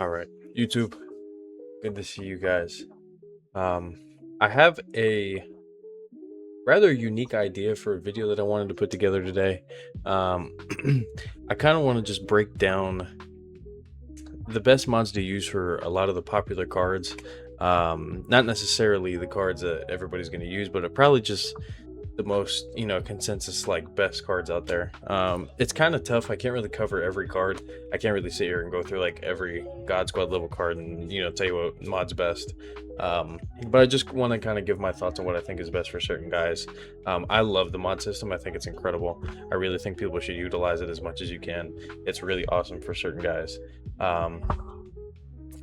All right, YouTube, good to see you guys. Um, I have a rather unique idea for a video that I wanted to put together today. Um, I kind of want to just break down the best mods to use for a lot of the popular cards. Not necessarily the cards that everybody's going to use, but probably just the most consensus like best cards out there. It's kind of tough. I can't really cover every card. I can't really sit here and go through like every God Squad level card and tell you what mod's best. But I just want to kind of give my thoughts on what I think is best for certain guys. I love the mod system. I think it's incredible. I really think people should utilize it as much as you can. It's really awesome for certain guys.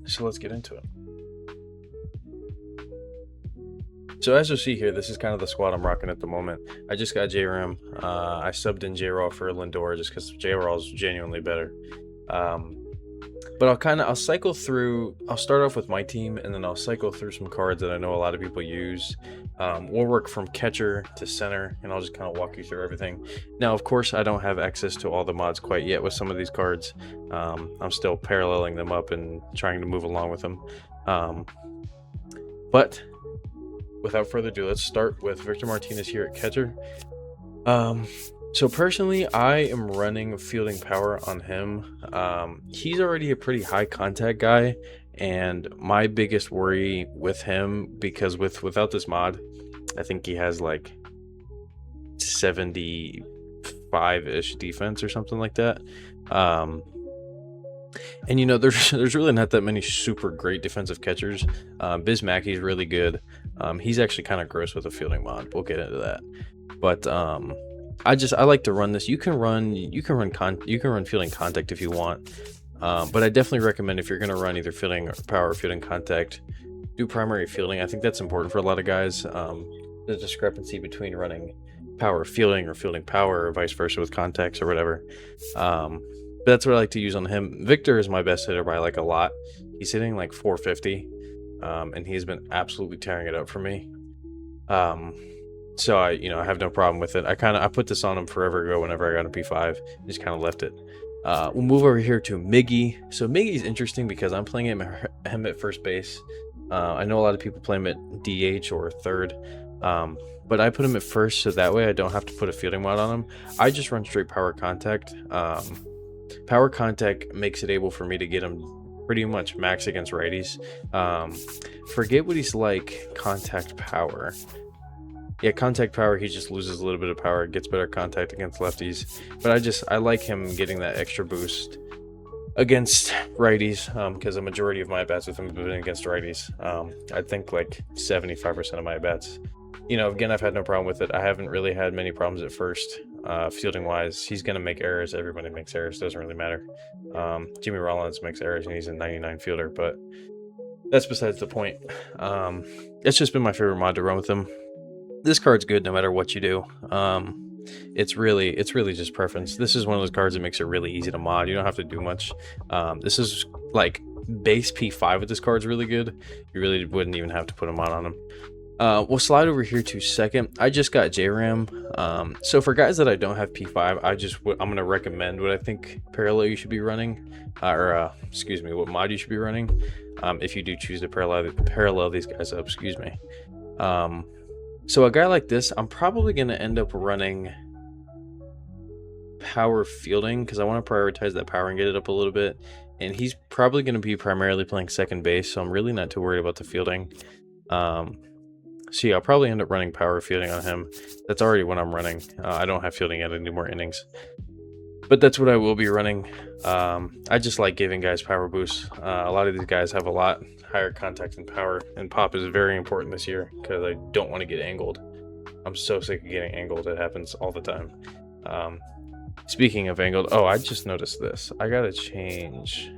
So let's get into it. So as you'll see here, this is kind of the squad I'm rocking at the moment. I just got JRAM. I subbed in JRaw for Lindor just because JRaw is genuinely better. But I'll cycle through. I'll start off with my team, and then I'll cycle through some cards that I know a lot of people use. We'll work from catcher to center, and I'll just kind of walk you through everything. Now, of course, I don't have access to all the mods quite yet with some of these cards. I'm still paralleling them up and trying to move along with them. But without further ado, let's start with Victor Martinez here at catcher. So personally, I am running fielding power on him. He's already a pretty high contact guy, and my biggest worry with him, because without this mod, I think he has like 75-ish defense or something like that. And there's really not that many super great defensive catchers. Biz Mackey's really good. He's actually kind of gross with a fielding mod. We'll get into that. But I like to run this. You can run fielding contact if you want. But I definitely recommend, if you're gonna run either fielding power or fielding contact, do primary fielding. I think that's important for a lot of guys. The discrepancy between running power fielding or fielding power, or vice versa with contacts or whatever. But that's what I like to use on him. Victor is my best hitter by like a lot. He's hitting like 450, and he's been absolutely tearing it up for me. So I have no problem with it. I put this on him forever ago whenever I got a P5. Just kind of left it. We'll move over here to Miggy. So Miggy's interesting because I'm playing him at first base. I know a lot of people play him at DH or third. But I put him at first, so that way I don't have to put a fielding mod on him. I just run straight power contact. Power contact makes it able for me to get him pretty much max against righties. Forget what he's like contact power. Yeah, contact power, he just loses a little bit of power, gets better contact against lefties. But I like him getting that extra boost against righties, because a majority of my bats with him have been against righties. I think like 75% of my bats. Again, I've had no problem with it. I haven't really had many problems at first. Fielding wise, he's gonna make errors. Everybody makes errors, doesn't really matter. Jimmy Rollins makes errors and he's a 99 fielder, but that's besides the point. It's just been my favorite mod to run with him. This card's good no matter what you do. It's really just preference. This is one of those cards that makes it really easy to mod. You don't have to do much. This is like base P5 with this card's really good. You really wouldn't even have to put a mod on him. We'll slide over here to second. I just got JRAM. So for guys that I don't have P5, I'm gonna recommend what I think parallel you should be running, what mod you should be running, if you do choose to parallel these guys up. So a guy like this, I'm probably gonna end up running power fielding because I want to prioritize that power and get it up a little bit. And he's probably gonna be primarily playing second base, so I'm really not too worried about the fielding. So yeah, I'll probably end up running power fielding on him. That's already what I'm running. I don't have fielding yet, I need more innings. But that's what I will be running. I just like giving guys power boosts. A lot of these guys have a lot higher contact and power, and pop is very important this year because I don't want to get angled. I'm so sick of getting angled. It happens all the time. Speaking of angled, I just noticed this. I gotta change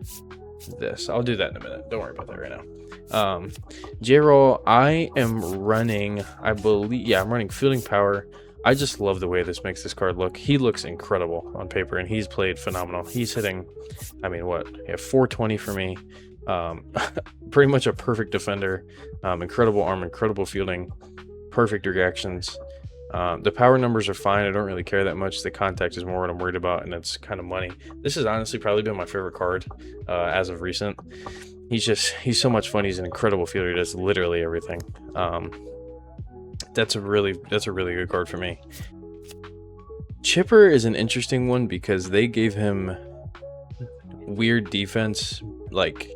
this. I'll do that in a minute. Don't worry about that right now. JRaw, I am running, I'm running fielding power. I just love the way this makes this card look. He looks incredible on paper, and he's played phenomenal. He's hitting, 420 for me. Pretty much a perfect defender. Incredible arm, incredible fielding, perfect reactions. The power numbers are fine. I don't really care that much. The contact is more what I'm worried about, and it's kind of money. This has honestly probably been my favorite card as of recent. He's so much fun. He's an incredible fielder. He does literally everything. That's a really good card for me. Chipper is an interesting one because they gave him weird defense. Like,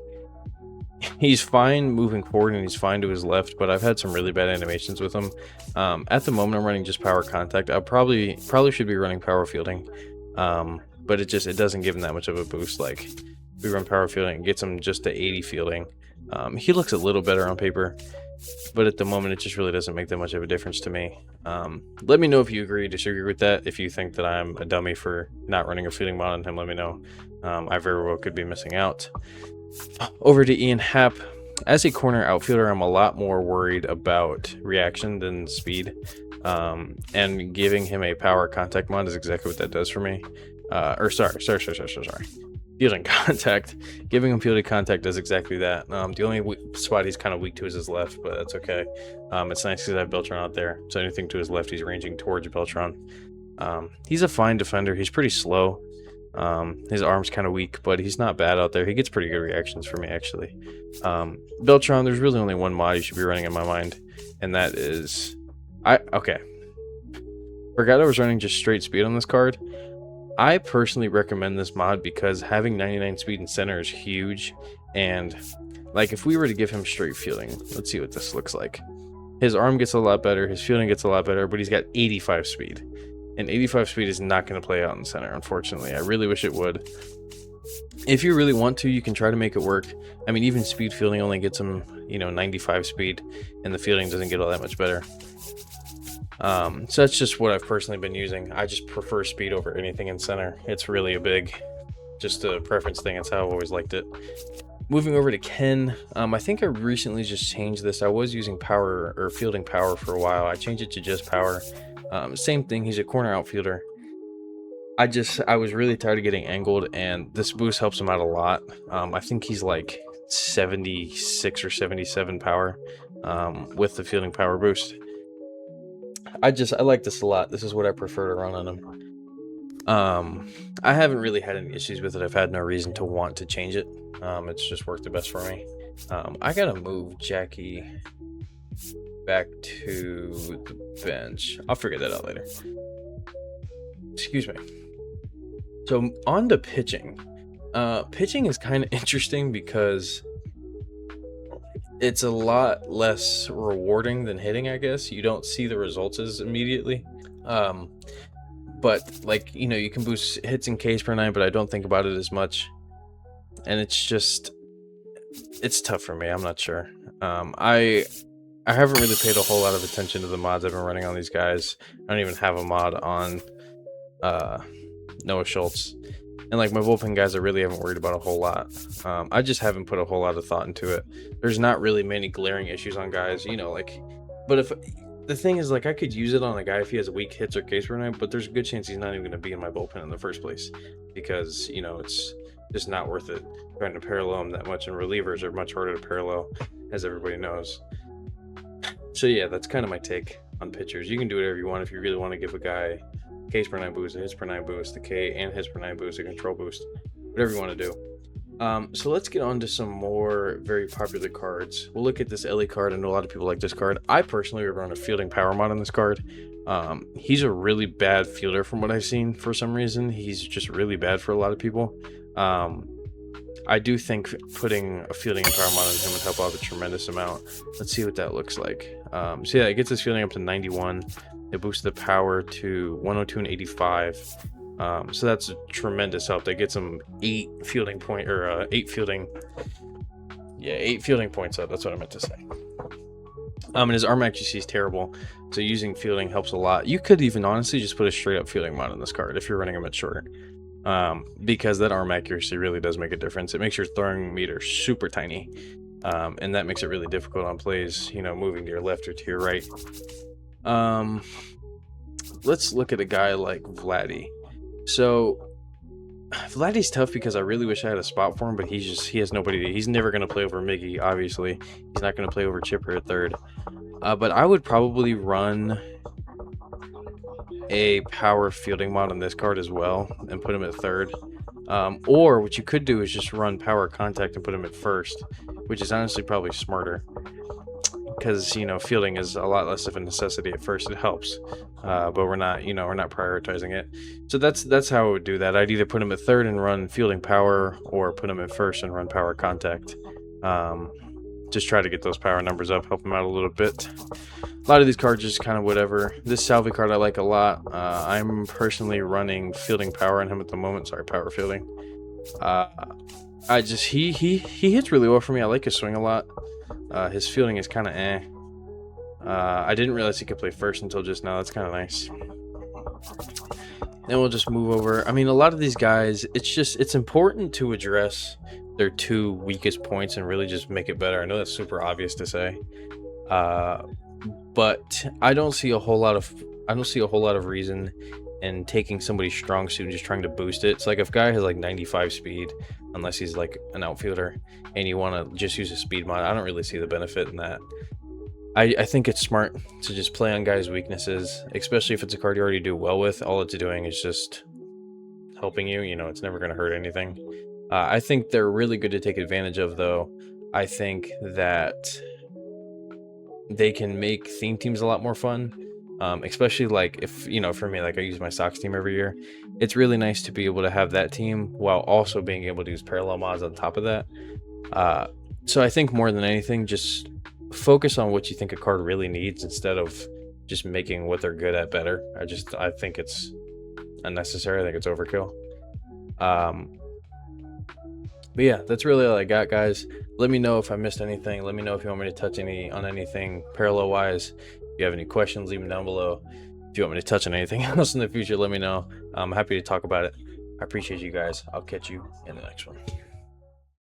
he's fine moving forward and he's fine to his left, but I've had some really bad animations with him. At the moment I'm running just power contact. I probably should be running power fielding, but it doesn't give him that much of a boost. Like, we run power fielding, it gets him just to 80 fielding. He looks a little better on paper, but at the moment it just really doesn't make that much of a difference to me. Let me know if you agree or disagree with that. If you think that I'm a dummy for not running a fielding mod on him, let me know. I very well could be missing out. Over to Ian Happ. As a corner outfielder, I'm a lot more worried about reaction than speed. And giving him a power contact mod is exactly what that does for me. Sorry. Fielding contact. Giving him fielding contact does exactly that. The only spot he's kind of weak to is his left, but that's okay. It's nice because I have Beltran out there, so anything to his left, he's ranging towards Beltran. He's a fine defender. He's pretty slow. His arm's kind of weak, but he's not bad out there. He gets pretty good reactions for me, actually. Beltran, there's really only one mod you should be running in my mind, and that is... Okay. Forgot I was running just straight speed on this card. I personally recommend this mod because having 99 speed in center is huge, and like if we were to give him straight fielding, let's see what this looks like. His arm gets a lot better, his fielding gets a lot better, but he's got 85 speed. And 85 speed is not going to play out in center, unfortunately. I really wish it would. If you really want to, you can try to make it work. I mean, even speed fielding only gets him, 95 speed, and the fielding doesn't get all that much better. So that's just what I've personally been using. I just prefer speed over anything in center. It's really just a preference thing. It's how I've always liked it. Moving over to Ken, I think I recently just changed this. I was using power or fielding power for a while. I changed it to just power. Same thing, he's a corner outfielder. I was really tired of getting angled, and this boost helps him out a lot. I think he's like 76 or 77 power with the fielding power boost. I like this a lot. This is what I prefer to run on him. I haven't really had any issues with it. I've had no reason to want to change it. It's just worked the best for me. I gotta move Jackie back to the bench. I'll figure that out later. Excuse me. So on to pitching. Pitching is kind of interesting because it's a lot less rewarding than hitting, I guess. You don't see the results as immediately. But like, you can boost hits and Ks per 9, but I don't think about it as much. And it's tough for me. I'm not sure. I haven't really paid a whole lot of attention to the mods I've been running on these guys. I don't even have a mod on Noah Schultz. And like my bullpen guys, I really haven't worried about a whole lot. I just haven't put a whole lot of thought into it. There's not really many glaring issues on guys, but if the thing is, like, I could use it on a guy if he has weak hits or Ks per 9, but there's a good chance he's not even going to be in my bullpen in the first place because, it's just not worth it trying to parallel him that much, and relievers are much harder to parallel, as everybody knows. So yeah, that's kind of my take on pitchers. You can do whatever you want if you really want to give a guy Ks per 9 boost, a hits per 9 boost, a K and hits per 9 boost, a control boost, whatever you want to do. So let's get on to some more very popular cards. We'll look at this Ellie card. I know a lot of people like this card. I personally would run a fielding power mod on this card. He's a really bad fielder from what I've seen for some reason. He's just really bad for a lot of people. I do think putting a fielding and power mod on him would help out a tremendous amount. Let's see what that looks like. So yeah, it gets his fielding up to 91. It boosts the power to 102 and 85. So that's a tremendous help. That gets him 8 fielding points up. That's what I meant to say. And his arm accuracy is terrible, so using fielding helps a lot. You could even honestly just put a straight up fielding mod on this card if you're running him at short, because that arm accuracy really does make a difference. It makes your throwing meter super tiny, and that makes it really difficult on plays, moving to your left or to your right. Let's look at a guy like Vladdy. So Vladdy's tough because I really wish I had a spot for him, but he has nobody. He's never going to play over Miggy, obviously. He's not going to play over Chipper at third. But I would probably run a power fielding mod on this card as well and put him at third. Or what you could do is just run power contact and put him at first, which is honestly probably smarter, because you know fielding is a lot less of a necessity at first. It helps, but we're not prioritizing it. So that's how I would do that. I'd either put him at third and run fielding power, or put him at first and run power contact. Just try to get those power numbers up, help him out a little bit. A lot of these cards just kind of whatever. This Salvi card I like a lot. I'm personally running fielding power on him at the moment. Sorry, power fielding. I just he hits really well for me. I like his swing a lot. His fielding is kind of eh. I didn't realize he could play first until just now. That's kind of nice. Then we'll just move over. I mean, a lot of these guys, it's important to address their two weakest points and really just make it better. I know that's super obvious to say, but I don't see a whole lot of reason in taking somebody's strong suit and just trying to boost it. It's like if a guy has like 95 speed, unless he's like an outfielder, and you want to just use a speed mod, I don't really see the benefit in that. I think it's smart to just play on guys' weaknesses, especially if it's a card you already do well with. All it's doing is just helping you. You know, it's never going to hurt anything. I think they're really good to take advantage of, though. I think that they can make theme teams a lot more fun, especially like if, you know, for me, like I use my Sox team every year. It's really nice to be able to have that team while also being able to use parallel mods on top of that. So I think more than anything, just focus on what you think a card really needs instead of just making what they're good at better. I think it's unnecessary. I think it's overkill. But yeah, that's really all I got, guys. Let me know if I missed anything. Let me know if you want me to touch on anything parallel wise. If you have any questions, leave them down below. If you want me to touch on anything else in the future, let me know. I'm happy to talk about it. I appreciate you guys. I'll catch you in the next one.